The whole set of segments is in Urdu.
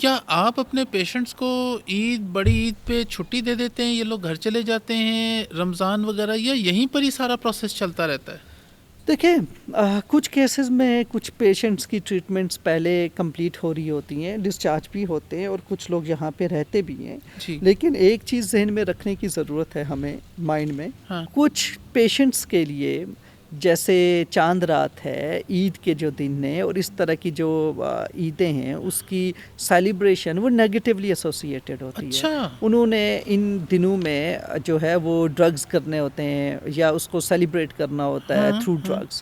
کیا آپ اپنے پیشنٹس کو بڑی عید پہ چھٹی دے دیتے ہیں، یہ لوگ گھر چلے جاتے ہیں رمضان وغیرہ، یا یہیں پر ہی سارا پروسیس چلتا رہتا ہے؟ دیکھیں کچھ کیسز میں کچھ پیشنٹس کی ٹریٹمنٹس پہلے کمپلیٹ ہو رہی ہوتی ہیں، ڈسچارج بھی ہوتے ہیں اور کچھ لوگ یہاں پہ رہتے بھی ہیں. جی لیکن ایک چیز ذہن میں رکھنے کی ضرورت ہے ہمیں مائنڈ میں، ہاں. کچھ پیشنٹس کے لیے جیسے چاند رات ہے، عید کے جو دن ہیں اور اس طرح کی جو عیدیں ہیں اس کی سیلیبریشن وہ نیگیٹیولی ایسوسیٹیڈ ہوتی ہے. اچھا. انہوں نے ان دنوں میں جو ہے وہ ڈرگز کرنے ہوتے ہیں یا اس کو سیلیبریٹ کرنا ہوتا ہے ہاں تھرو ہاں. ڈرگز.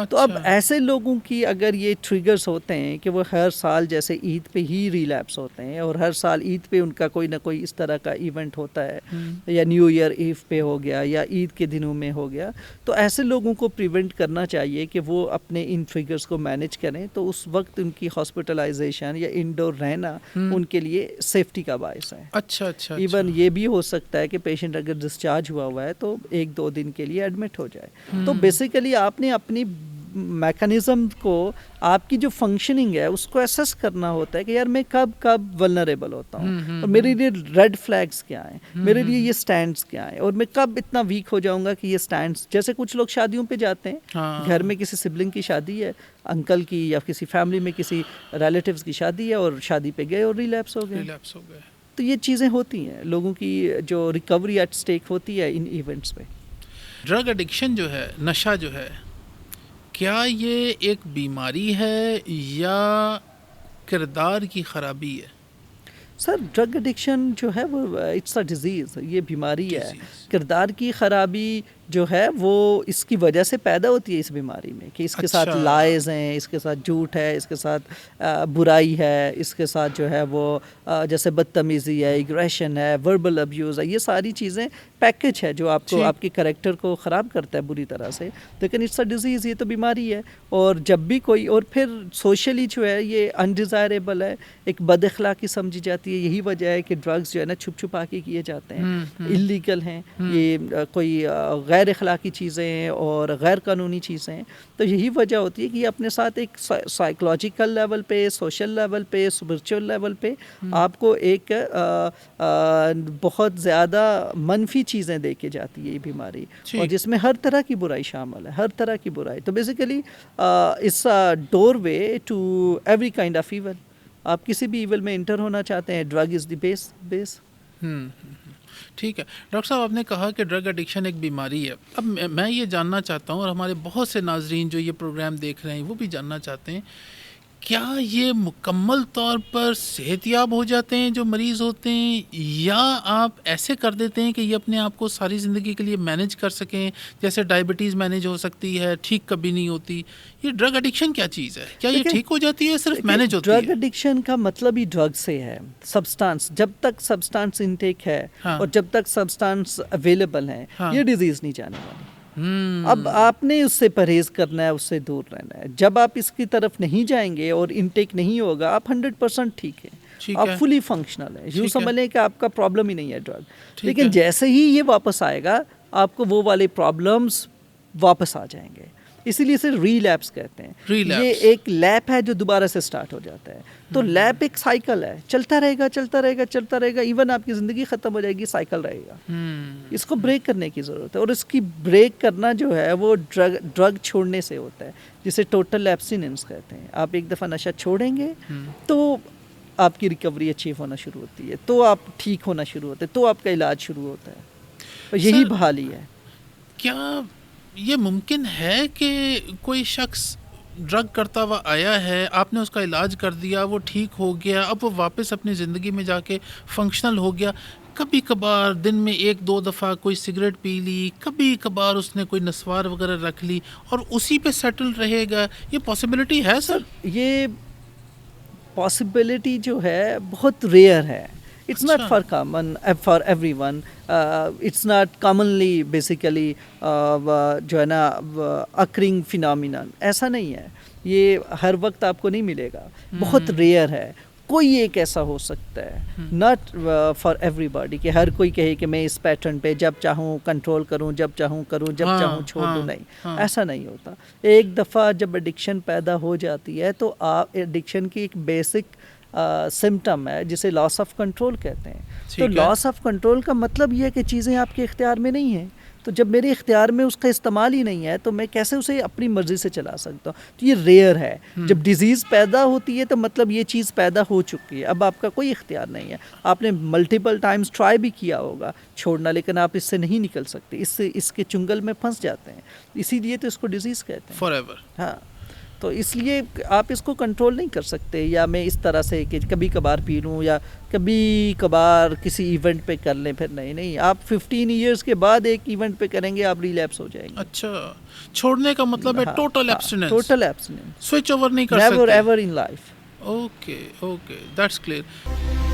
تو اب اچھا. ایسے لوگوں کی اگر یہ ٹریگرز ہوتے ہیں کہ وہ ہر سال جیسے عید پہ ہی ریلیپس ہوتے ہیں اور ہر سال عید پہ ان کا کوئی نہ کوئی اس طرح کا ایونٹ ہوتا ہے یا نیو ایئر ایو پہ ہو گیا یا عید کے دنوں میں ہو گیا، تو ایسے لوگوں کو پریونٹ کرنا چاہیے کہ وہ اپنے ان ٹریگرز کو مینیج کریں. تو اس وقت ان کی ہاسپٹلائزیشن یا انڈور رہنا ان کے لیے سیفٹی کا باعث ہے. اچھا اچھا. ایون یہ بھی ہو سکتا ہے کہ پیشنٹ اگر ڈسچارج ہوا ہے تو 1-2 دن کے لیے ایڈمٹ ہو جائے. تو بیسیکلی آپ نے اپنی میکانزم کو، آپ کی جو فنکشننگ ہے اس کو ایسس کرنا ہوتا ہے کہ یار میں کب ولنریبل ہوتا ہوں اور میرے لیے ریڈ فلیگز کیا ہیں، میرے لیے یہ سٹینڈز کیا ہیں اور میں کب اتنا ویک ہو جاؤں گا کہ یہ سٹینڈز. جیسے کچھ لوگ شادیوں پہ جاتے ہیں، گھر میں کسی سبلنگ کی شادی ہے، انکل کی یا کسی فیملی میں کسی ریلیٹیوز کی شادی ہے اور شادی پہ گئے اور ریلیپس ہو گئے. تو یہ چیزیں ہوتی ہیں، لوگوں کی جو ریکوری ایٹ سٹیک ہوتی ہے ان ایونٹس پہ. ڈرگ ایڈکشن جو ہے، نشہ جو ہے، کیا یہ ایک بیماری ہے یا کردار کی خرابی ہے؟ سر ڈرگ ایڈکشن جو ہے وہ اٹس اے ڈیزیز، یہ بیماری ہے. کردار کی خرابی جو ہے وہ اس کی وجہ سے پیدا ہوتی ہے اس بیماری میں کہ اس کے ساتھ لائز ہیں، اس کے ساتھ جھوٹ ہے، اس کے ساتھ برائی ہے، اس کے ساتھ جو ہے وہ جیسے بدتمیزی ہے، ایگریشن ہے، وربل ابیوز ہے. یہ ساری چیزیں پیکج ہے جو آپ کو آپ کے کریکٹر کو خراب کرتا ہے بری طرح سے. لیکن اٹس اے ڈیزیز، یہ تو بیماری ہے. اور جب بھی کوئی، اور پھر سوشلی جو ہے یہ انڈیزائریبل ہے، ایک بد اخلاقی سمجھی جاتی ہے. یہی وجہ ہے کہ ڈرگز جو ہے نا چھپ چھپا کے کیے جاتے ہیں، اللیگل ہیں، یہ کوئی غیر اخلاقی چیزیں ہیں اور غیر قانونی چیزیں ہیں. تو یہی وجہ ہوتی ہے کہ یہ اپنے ساتھ ایک سائیکولوجیکل لیول پہ، سوشل لیول پہ، اسپرچول لیول پہ آپ کو ایک بہت زیادہ منفی چیزیں دے کے جاتی ہے یہ بیماری، اور جس میں ہر طرح کی برائی شامل ہے، ہر طرح کی برائی. تو basically it's a doorway to every kind of evil. آپ کسی بھی ایول میں انٹر ہونا چاہتے ہیں، ڈرگ از دی بیس. ٹھیک ہے ڈاکٹر صاحب، آپ نے کہا کہ ڈرگ ایڈکشن ایک بیماری ہے. اب میں یہ جاننا چاہتا ہوں اور ہمارے بہت سے ناظرین جو یہ پروگرام دیکھ رہے ہیں وہ بھی جاننا چاہتے ہیں، کیا یہ مکمل طور پر صحت یاب ہو جاتے ہیں جو مریض ہوتے ہیں، یا آپ ایسے کر دیتے ہیں کہ یہ اپنے آپ کو ساری زندگی کے لیے مینیج کر سکیں؟ جیسے ڈائبٹیز مینیج ہو سکتی ہے، ٹھیک کبھی نہیں ہوتی. یہ ڈرگ ایڈکشن کیا چیز ہے؟ کیا یہ ٹھیک ہو جاتی ہے، صرف مینیج ہوتی ہے؟ ڈرگ ایڈکشن کا مطلب ہی ڈرگ سے ہے. سبسٹانس، جب تک سبسٹانس انٹیک ہے اور جب تک سبسٹانس اویلیبل ہے، یہ ڈیزیز نہیں جانے والی. اب آپ نے اس سے پرہیز کرنا ہے، اس سے دور رہنا ہے. جب آپ اس کی طرف نہیں جائیں گے اور انٹیک نہیں ہوگا، آپ 100% ٹھیک ہے، آپ فلی فنکشنل ہیں. یوں سمجھ لیں کہ آپ کا پرابلم ہی نہیں ہے ڈرگ. لیکن جیسے ہی یہ واپس آئے گا، آپ کو وہ والے پرابلمس واپس آ جائیں گے. اسی لیے اسے ریلیپس کہتے ہیں. یہ ایک لیپ ہے جو دوبارہ سے سٹارٹ ہو جاتا ہے. تو لیپ ایک سائیکل ہے، چلتا رہے گا چلتا رہے گا چلتا رہے گا. ایون آپ کی زندگی ختم ہو جائے گی، سائیکل رہے گا. اس کو بریک کرنے کی ضرورت ہے، اور اس کی بریک کرنا جو ہے وہ ڈرگ چھوڑنے سے ہوتا ہے، جسے ٹوٹل ایبسٹیننس کہتے ہیں. آپ ایک دفعہ نشہ چھوڑیں گے تو آپ کی ریکوری اچیو ہونا شروع ہوتی ہے، تو آپ ٹھیک ہونا شروع ہوتے ہیں، تو آپ کا علاج شروع ہوتا ہے. اور یہی بحالی ہے. کیا یہ ممکن ہے کہ کوئی شخص ڈرگ کرتا ہوا آیا ہے، آپ نے اس کا علاج کر دیا، وہ ٹھیک ہو گیا، اب وہ واپس اپنی زندگی میں جا کے فنکشنل ہو گیا، کبھی کبھار دن میں 1-2 دفعہ کوئی سگریٹ پی لی، کبھی کبھار اس نے کوئی نسوار وغیرہ رکھ لی اور اسی پہ سیٹل رہے گا، یہ پاسبلٹی ہے سر؟ یہ پاسبلٹی جو ہے بہت ریئر ہے. It's not for common, for everyone. It's not commonly basically جو ہے نا occurring phenomenon. ایسا نہیں ہے، یہ ہر وقت آپ کو نہیں ملے گا، بہت ریئر ہے. کوئی ایک ایسا ہو سکتا ہے، ناٹ فار ایوری باڈی، کہ ہر کوئی کہے کہ میں اس پیٹرن پہ جب چاہوں کنٹرول کروں، جب چاہوں کروں، جب چاہوں چھوڑ دوں. نہیں، ایسا نہیں ہوتا. ایک دفعہ جب ایڈکشن پیدا ہو جاتی ہے تو آپ ایڈکشن کی ایک بیسک سمٹم ہے جسے لاس آف کنٹرول کہتے ہیں. تو لاس آف کنٹرول کا مطلب یہ ہے کہ چیزیں آپ کے اختیار میں نہیں ہیں. تو جب میرے اختیار میں اس کا استعمال ہی نہیں ہے تو میں کیسے اسے اپنی مرضی سے چلا سکتا ہوں. تو یہ ریئر ہے. جب ڈیزیز پیدا ہوتی ہے تو مطلب یہ چیز پیدا ہو چکی ہے, اب آپ کا کوئی اختیار نہیں ہے. آپ نے ملٹیپل ٹائمز ٹرائی بھی کیا ہوگا چھوڑنا, لیکن آپ اس سے نہیں نکل سکتے, اس کے چنگل میں پھنس جاتے ہیں. اسی لیے تو اس کو ڈیزیز کہتے ہیں. For ever. ہاں, تو اس لیے آپ اس کو کنٹرول نہیں کر سکتے, یا میں اس طرح سے کہ کبھی کبھار پی لوں یا کبھی کبھار کسی ایونٹ پہ کر لیں, پھر نہیں. آپ 15 ایئرس کے بعد ایک ایونٹ پہ کریں گے آپ ریلیپس ہو جائیں گے. اچھا, چھوڑنے کا مطلب ہے ٹوٹل ایبسٹیننس. ٹوٹل ایبسٹیننس, سوئچ اوور نہیں کر سکتے. Never ever in life. Okay, that's clear.